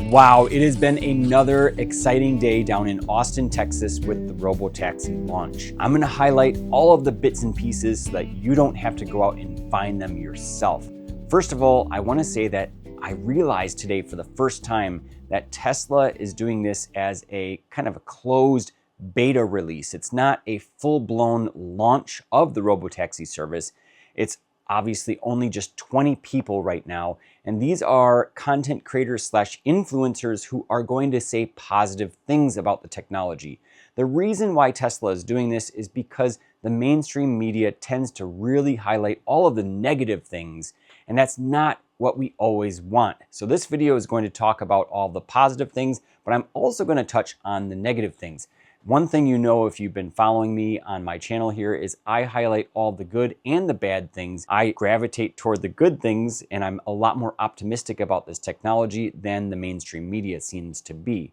Wow, it has been another exciting day down in Austin, Texas with the Robotaxi launch. I'm going to highlight all of the bits and pieces so that you don't have to go out and find them yourself. First of all, I want to say that I realized today for the first time that Tesla is doing this as a kind of a closed beta release. It's not a full-blown launch of the Robotaxi service. It's obviously only just 20 people right now. And these are content creators slash influencers who are going to say positive things about the technology. The reason why Tesla is doing this is because the mainstream media tends to really highlight all of the negative things, and that's not what we always want. So this video is going to talk about all the positive things, but I'm also going to touch on the negative things. One thing you know if you've been following me on my channel here is I highlight all the good and the bad things. I gravitate toward the good things, and I'm a lot more optimistic about this technology than the mainstream media seems to be.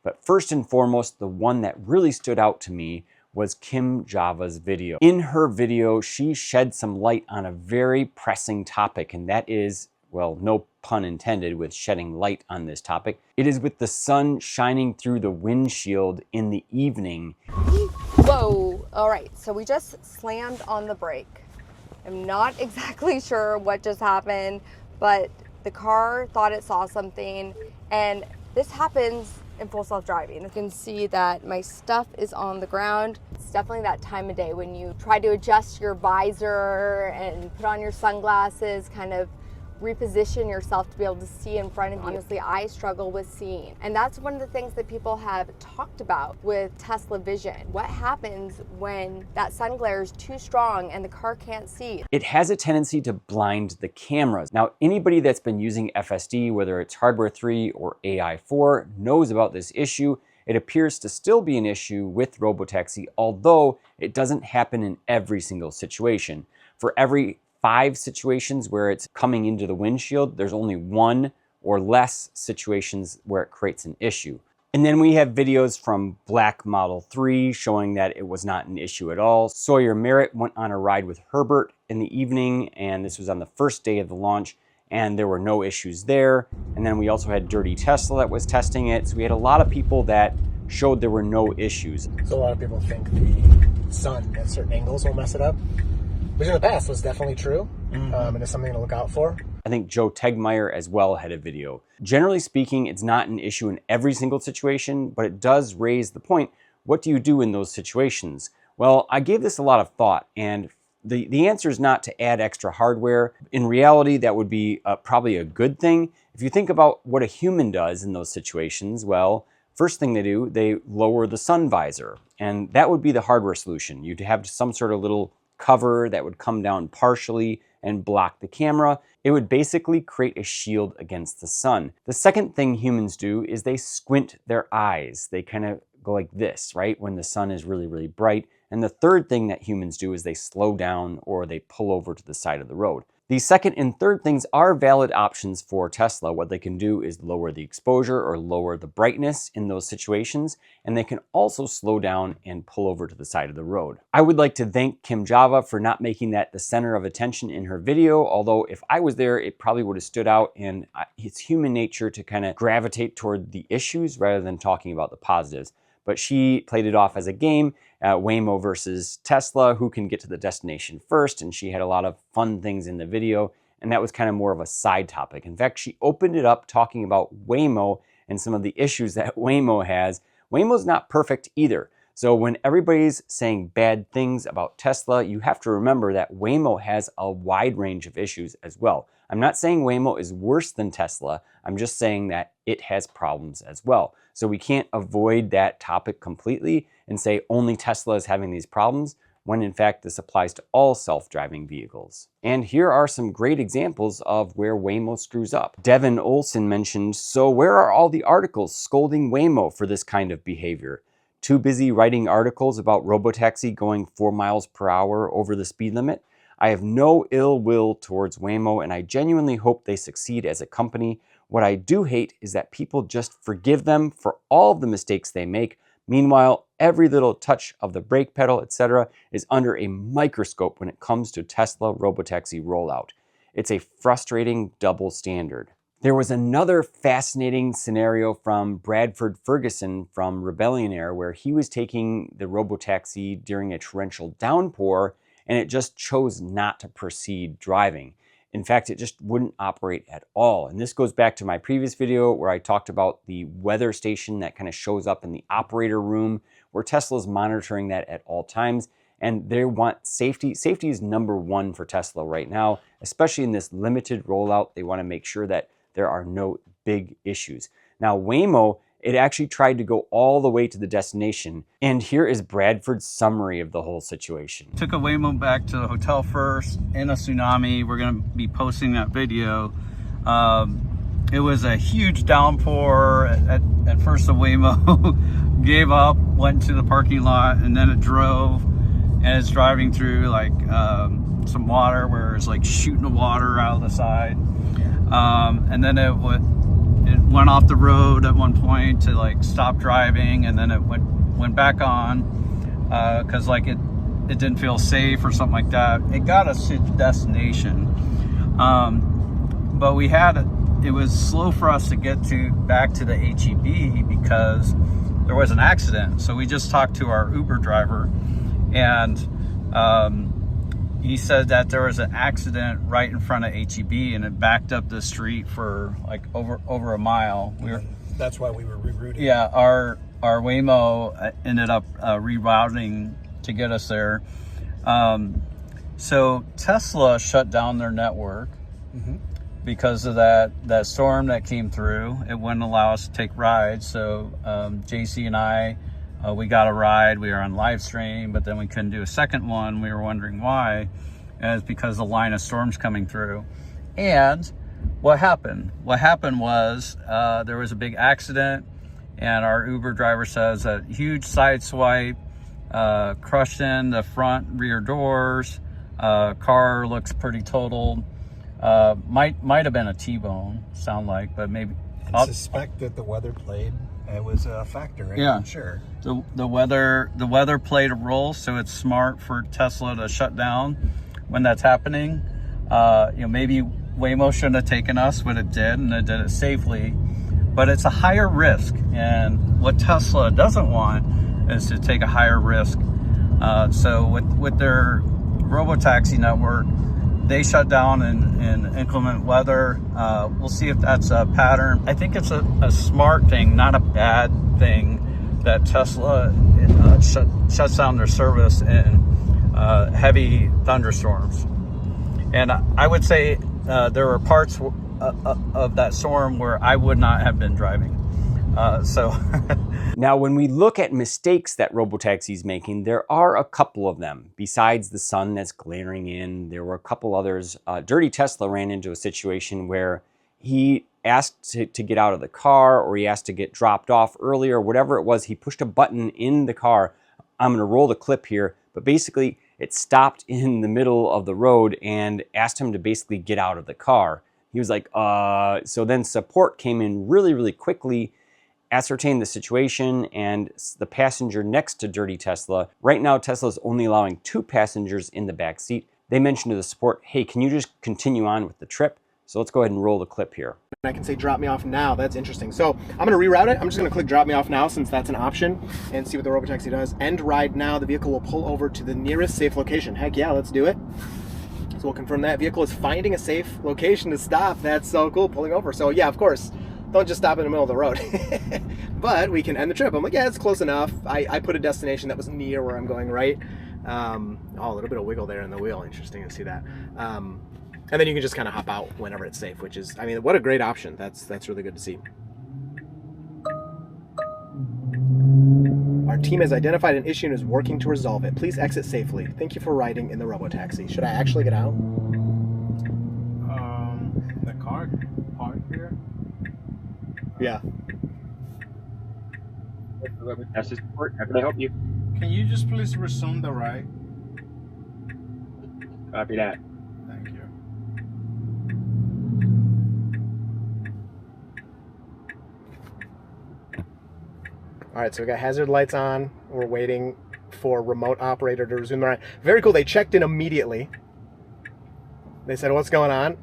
But first and foremost, the one that really stood out to me was Kim Java's video. In her video, she shed some light on a very pressing topic, and that is, well, no pun intended with shedding light on this topic. It is with the sun shining through the windshield in the evening. Whoa, all right, so we just slammed on the brake. I'm not exactly sure what just happened, but the car thought it saw something, and this happens in full self-driving. You can see that my stuff is on the ground. It's definitely that time of day when you try to adjust your visor and put on your sunglasses, kind of reposition yourself to be able to see in front of you. Honestly, I struggle with seeing. And that's one of the things that people have talked about with Tesla Vision. What happens when that sun glare is too strong and the car can't see? It has a tendency to blind the cameras. Now, anybody that's been using FSD, whether it's Hardware 3 or AI4, knows about this issue. It appears to still be an issue with Robotaxi, although it doesn't happen in every single situation. For every 5 situations where it's coming into the windshield, there's only 1 or less situations where it creates an issue. And then we have videos from Black Model 3 showing that it was not an issue at all. Sawyer Merritt went on a ride with Herbert in the evening, and this was on the first day of the launch, and there were no issues there. And then we also had Dirty Tesla that was testing it. So we had a lot of people that showed there were no issues. So a lot of people think the sun at certain angles will mess it up, which in the past was definitely true, and it's something to look out for. I think Joe Tegmeyer as well had a video. Generally speaking, it's not an issue in every single situation, but it does raise the point, what do you do in those situations? Well, I gave this a lot of thought, and the answer is not to add extra hardware. In reality, that would be probably a good thing. If you think about what a human does in those situations, well, first thing they do, they lower the sun visor, and that would be the hardware solution. You'd have some sort of little cover that would come down partially and block the camera. It would basically create a shield against the sun. The second thing humans do is they squint their eyes. They kind of go like this, right? When the sun is really, really bright. And the third thing that humans do is they slow down or they pull over to the side of the road. The second and third things are valid options for Tesla. What they can do is lower the exposure or lower the brightness in those situations, and they can also slow down and pull over to the side of the road. I would like to thank Kim Java for not making that the center of attention in her video, although if I was there, it probably would have stood out, and it's human nature to kind of gravitate toward the issues rather than talking about the positives. But she played it off as a game, Waymo versus Tesla, who can get to the destination first, and she had a lot of fun things in the video, and that was kind of more of a side topic. In fact, she opened it up talking about Waymo and some of the issues that Waymo has. Waymo's not perfect either. So when everybody's saying bad things about Tesla, you have to remember that Waymo has a wide range of issues as well. I'm not saying Waymo is worse than Tesla. I'm just saying that it has problems as well. So we can't avoid that topic completely and say only Tesla is having these problems, when in fact this applies to all self-driving vehicles. And here are some great examples of where Waymo screws up. Devin Olson mentioned, so where are all the articles scolding Waymo for this kind of behavior? Too busy writing articles about Robotaxi going 4 miles per hour over the speed limit? I have no ill will towards Waymo, and I genuinely hope they succeed as a company. What I do hate is that people just forgive them for all of the mistakes they make. Meanwhile, every little touch of the brake pedal, etc., is under a microscope when it comes to Tesla Robotaxi rollout. It's a frustrating double standard. There was another fascinating scenario from Bradford Ferguson from Rebellion Air, where he was taking the Robotaxi during a torrential downpour and it just chose not to proceed driving. In fact, it just wouldn't operate at all. And this goes back to my previous video where I talked about the weather station that kind of shows up in the operator room, where Tesla's monitoring that at all times. And they want safety. Safety is number one for Tesla right now, especially in this limited rollout. They want to make sure that there are no big issues. Now, Waymo, it actually tried to go all the way to the destination. And here is Bradford's summary of the whole situation. Took a Waymo back to the hotel first in a tsunami. We're going to be posting that video. It was a huge downpour. At first the Waymo gave up, went to the parking lot, and then it drove. And it's driving through like some water where it's like shooting the water out of the side. And then it went off the road at one point to like stop driving, and then it went back on because like it didn't feel safe or something like that. It got us to the destination, but it was slow for us to get back to the HEB because there was an accident. So we just talked to our Uber driver, and he said that there was an accident right in front of HEB and it backed up the street for like over a mile. That's why we were rerouting. Yeah, our Waymo ended up rerouting to get us there. So Tesla shut down their network because of that storm that came through. It wouldn't allow us to take rides. So JC and I, we got a ride. We were on live stream, but then we couldn't do a second one. We were wondering why. And it's because the line of storms coming through. And what happened? What happened was there was a big accident, and our Uber driver says a huge side swipe, crushed in the front rear doors. Car looks pretty totaled. Might have been a T-bone, sound like, but maybe. I suspect that the weather played. It was a factor, right? Yeah, sure. The weather played a role, so it's smart for Tesla to shut down when that's happening. Maybe Waymo shouldn't have taken us, but it did, and it did it safely. But it's a higher risk, and what Tesla doesn't want is to take a higher risk. So with their Robotaxi network, they shut down in inclement weather. We'll see if that's a pattern. I think it's a smart thing, not a bad thing, that Tesla shuts down their service in heavy thunderstorms. And I would say there were parts of that storm where I would not have been driving. Now, when we look at mistakes that Robotaxi is making, there are a couple of them. Besides the sun that's glaring in, there were a couple others. Dirty Tesla ran into a situation where he asked to get out of the car, or he asked to get dropped off earlier, whatever it was. He pushed a button in the car. I'm going to roll the clip here, but basically it stopped in the middle of the road and asked him to basically get out of the car. He was like, so then support came in really, really quickly, ascertained the situation, and the passenger next to Dirty Tesla. Right now, Tesla is only allowing 2 passengers in the back seat. They mentioned to the support, hey, can you just continue on with the trip? So let's go ahead and roll the clip here. I can say drop me off now. That's interesting. So I'm going to reroute it. I'm just going to click drop me off now, since that's an option, and see what the Robotaxi does. End ride now. The vehicle will pull over to the nearest safe location. Heck yeah, let's do it. So we'll confirm that vehicle is finding a safe location to stop. That's so cool, pulling over. So yeah, of course, don't just stop in the middle of the road. But we can end the trip. I'm like, yeah, it's close enough. I put a destination that was near where I'm going, right? Oh, a little bit of wiggle there in the wheel. Interesting to see that. And then you can just kind of hop out whenever it's safe, which is, I mean, what a great option. That's really good to see. Our team has identified an issue and is working to resolve it. Please exit safely. Thank you for riding in the Robotaxi. Should I actually get out? The car parked here. Yeah. That's the support. How can I help you? Can you just please resume the ride? Copy that. Thank you. All right, so we got hazard lights on. We're waiting for remote operator to resume the ride. Very cool. They checked in immediately. They said, what's going on?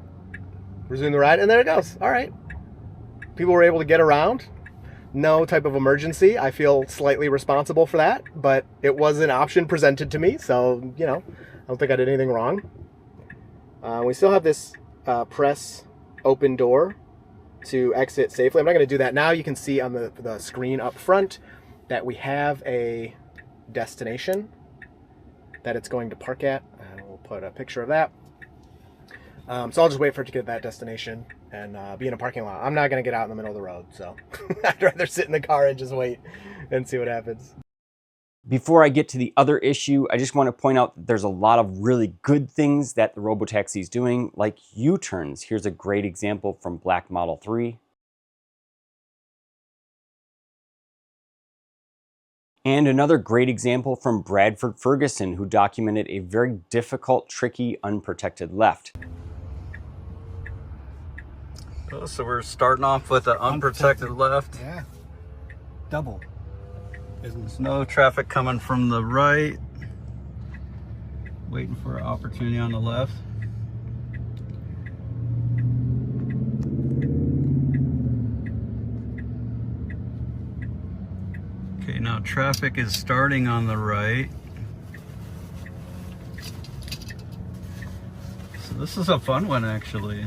Resume the ride, and there it goes. All right. People were able to get around. No type of emergency. I feel slightly responsible for that, but it was an option presented to me, so, you know, I don't think I did anything wrong. We still have this press open door to exit safely. I'm not going to do that now. You can see on the screen up front that we have a destination that it's going to park at. And we'll put a picture of that. So I'll just wait for it to get to that destination and be in a parking lot. I'm not going to get out in the middle of the road, so I'd rather sit in the car and just wait and see what happens. Before I get to the other issue, I just want to point out that there's a lot of really good things that the Robotaxi is doing, like U-turns. Here's a great example from Black Model 3. And another great example from Bradford Ferguson, who documented a very difficult, tricky, unprotected left. So we're starting off with an unprotected left. Yeah. Double. There's no traffic coming from the right. Waiting for an opportunity on the left. Okay, now traffic is starting on the right. So this is a fun one, actually.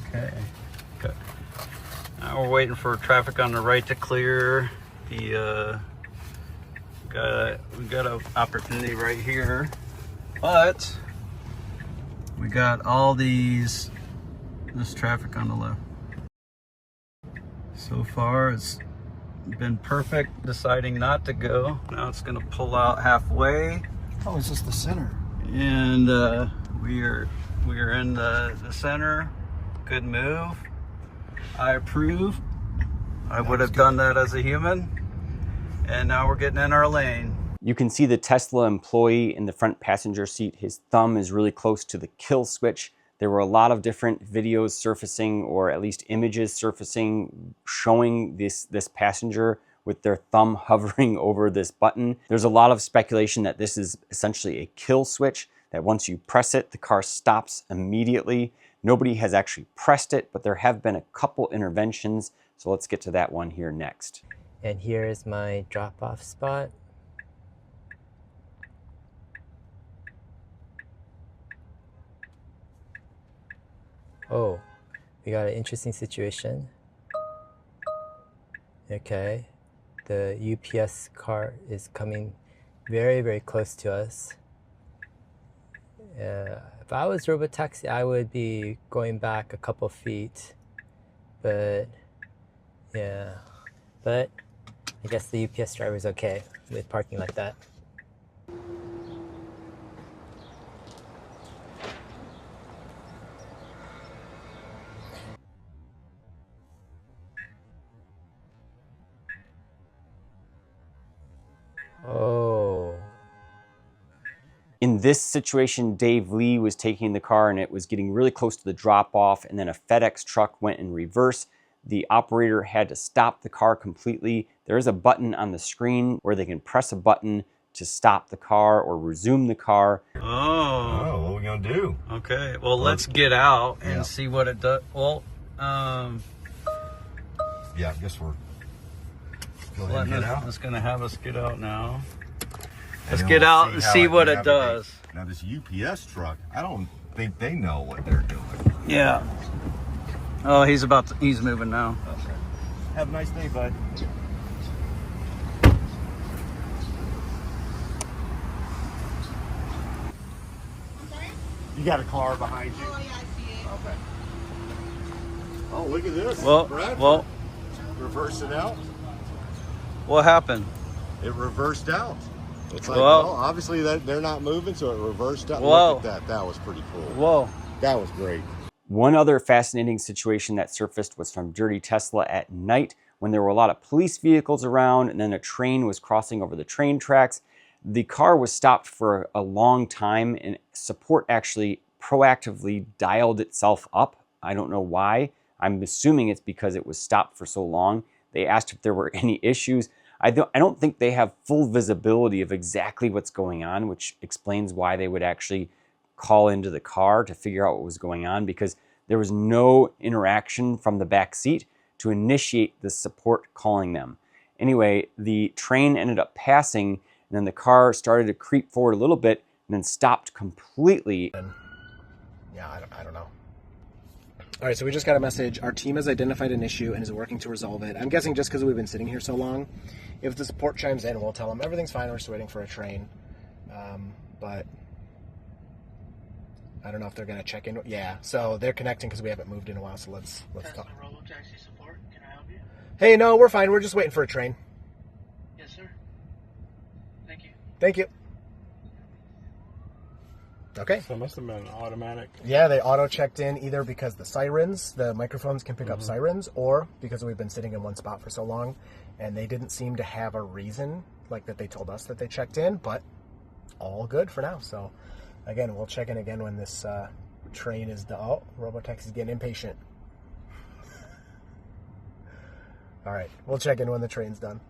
Okay. Now we're waiting for traffic on the right to clear. We got an opportunity right here, but we got all this traffic on the left. So far, it's been perfect deciding not to go. Now it's gonna pull out halfway. Oh, is this the center? And we are in the center. Good move. I approve. I would have done that as a human. And now we're getting in our lane. You can see the Tesla employee in the front passenger seat. His thumb is really close to the kill switch. There were a lot of different videos surfacing, or at least images surfacing, showing this passenger with their thumb hovering over this button. There's a lot of speculation that this is essentially a kill switch, that once you press it, the car stops immediately. Nobody has actually pressed it, but there have been a couple interventions. So let's get to that one here next. And here is my drop-off spot. Oh, we got an interesting situation. Okay, the UPS car is coming very, very close to us. If I was Robotaxi, I would be going back a couple feet, but yeah, but I guess the UPS driver is okay with parking like that. Oh. In this situation, Dave Lee was taking the car and it was getting really close to the drop-off, and then a FedEx truck went in reverse. The operator had to stop the car completely. There is a button on the screen where they can press a button to stop the car or resume the car. Oh, what are we gonna do? Okay. Well, let's get out and see what it does. Well, Yeah, I guess we're it's gonna have us get out now. Let's get out and see what it does. Now this UPS truck, I don't think they know what they're doing. Yeah. Oh, he's moving now. Okay. Have a nice day, bud. You got a car behind you? Oh, yeah, I see it. Okay. Oh, look at this. Well, reverse it out. what happened? It reversed out. It's like, Well- well, obviously they're not moving, so it reversed out. Whoa. Look at that. That was pretty cool. Whoa. That was great. One other fascinating situation that surfaced was from Dirty Tesla at night, when there were a lot of police vehicles around and then a train was crossing over the train tracks. The car was stopped for a long time, and support actually proactively dialed itself up. I don't know why. I'm assuming it's because it was stopped for so long. They asked if there were any issues. I don't think they have full visibility of exactly what's going on, which explains why they would actually call into the car to figure out what was going on, because there was no interaction from the back seat to initiate the support calling them. Anyway, the train ended up passing, and then the car started to creep forward a little bit and then stopped completely. Yeah, I don't know. All right, so we just got a message. Our team has identified an issue and is working to resolve it. I'm guessing just because we've been sitting here so long. If the support chimes in, we'll tell them everything's fine. We're just waiting for a train. But I don't know if they're going to check in. Yeah, so they're connecting because we haven't moved in a while. So let's talk. Robotaxi support. Can I help you? Hey, no, we're fine. We're just waiting for a train. Yes, sir. Thank you. Thank you. Okay. So it must have been automatic. Yeah, they auto-checked in either because the microphones can pick up sirens, or because we've been sitting in one spot for so long, and they didn't seem to have a reason, like that they told us that they checked in, but all good for now. So, again, we'll check in again when this train is done. Oh, Robotaxi's getting impatient. All right, we'll check in when the train's done.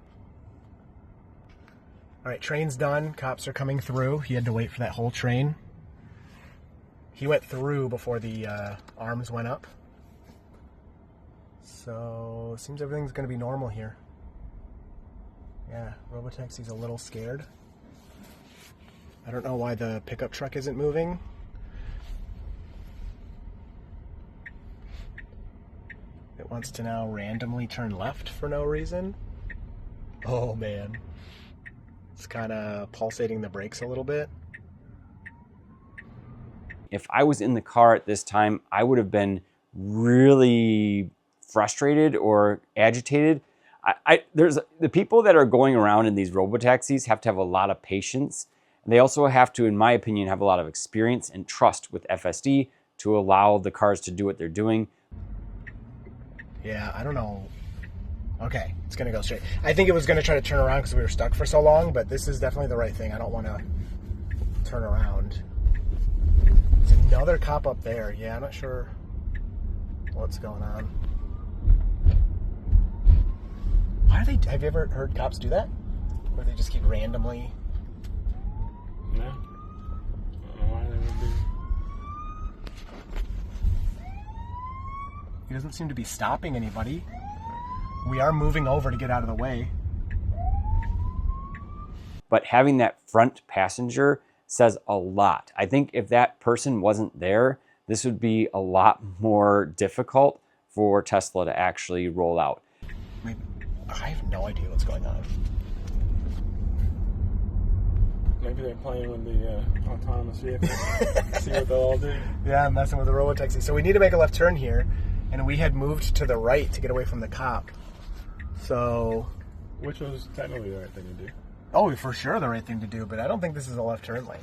All right, train's done. Cops are coming through. He had to wait for that whole train. He went through before the arms went up. So, it seems everything's going to be normal here. Yeah, Robotaxi's a little scared. I don't know why the pickup truck isn't moving. It wants to now randomly turn left for no reason. Oh, man. It's kind of pulsating the brakes a little bit. If I was in the car at this time, I would have been really frustrated or agitated. There's the people that are going around in these robotaxis have to have a lot of patience. They also have to, in my opinion, have a lot of experience and trust with FSD to allow the cars to do what they're doing. Yeah, I don't know. Okay, it's going to go straight. I think it was going to try to turn around because we were stuck for so long, but this is definitely the right thing. I don't want to turn around. There's another cop up there. Yeah, I'm not sure what's going on. Why are they... Have you ever heard cops do that? Where they just keep randomly... No. I don't know why they would be. He doesn't seem to be stopping anybody. We are moving over to get out of the way. But having that front passenger says a lot. I think if that person wasn't there, this would be a lot more difficult for Tesla to actually roll out. I have no idea what's going on. Maybe they're playing with the autonomous vehicle. See what they'll all do. Yeah, I'm messing with the Robotaxi. So we need to make a left turn here, and we had moved to the right to get away from the cop. So... Which was technically the right thing to do. Oh, for sure the right thing to do, but I don't think this is a left turn lane.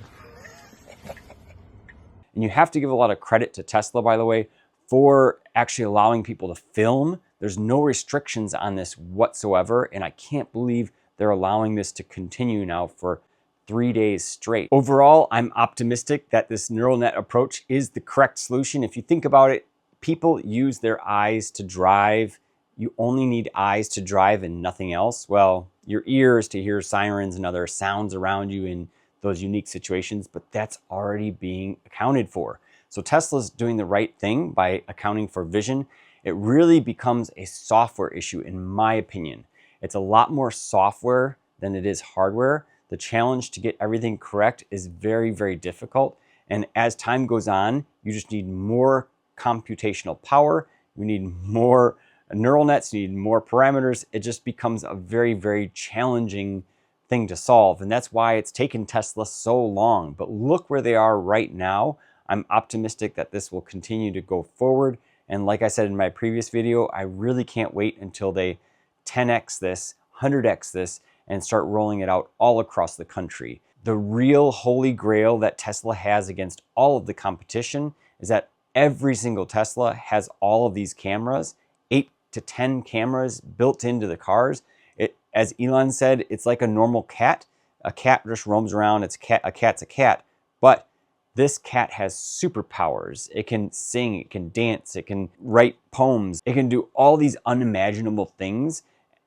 And you have to give a lot of credit to Tesla, by the way, for actually allowing people to film. There's no restrictions on this whatsoever, and I can't believe they're allowing this to continue now for 3 days straight. Overall, I'm optimistic that this neural net approach is the correct solution. If you think about it, people use their eyes to drive. You only need eyes to drive and nothing else. Well, your ears to hear sirens and other sounds around you in those unique situations, but that's already being accounted for. So Tesla's doing the right thing by accounting for vision. It really becomes a software issue, in my opinion. It's a lot more software than it is hardware. The challenge to get everything correct is very, very difficult. And as time goes on, you just need more computational power. You need more neural nets, you need more parameters. It just becomes a very, very challenging thing to solve. And that's why it's taken Tesla so long. But look where they are right now. I'm optimistic that this will continue to go forward. And like I said in my previous video, I really can't wait until they 10x this, 100x this, and start rolling it out all across the country. The real holy grail that Tesla has against all of the competition is that every single Tesla has all of these cameras, 8 to 10 cameras built into the cars. As Elon said, it's like a normal cat. A cat just roams around, a cat's a cat. But this cat has superpowers. It can sing, it can dance, it can write poems. It can do all these unimaginable things,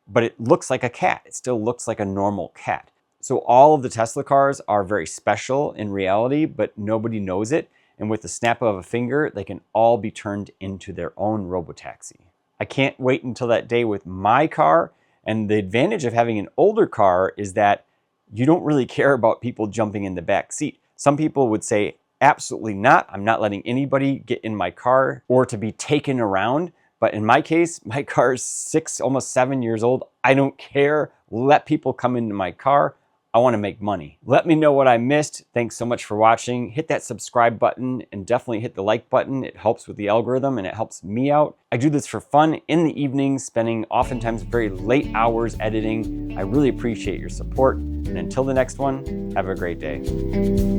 but it looks like a cat. It still looks like a normal cat. So all of the Tesla cars are very special in reality, but nobody knows it. and with the snap of a finger, they can all be turned into their own Robotaxi. I can't wait until that day with my car, and the advantage of having an older car is that you don't really care about people jumping in the back seat. Some people would say, absolutely not. I'm not letting anybody get in my car or to be taken around. But in my case, my car is 6, almost 7 years old. I don't care. Let people come into my car. I want to make money. Let me know what I missed. Thanks so much for watching. Hit that subscribe button and definitely hit the like button. It helps with the algorithm and it helps me out. I do this for fun in the evenings, spending oftentimes very late hours editing. I really appreciate your support. And until the next one, have a great day.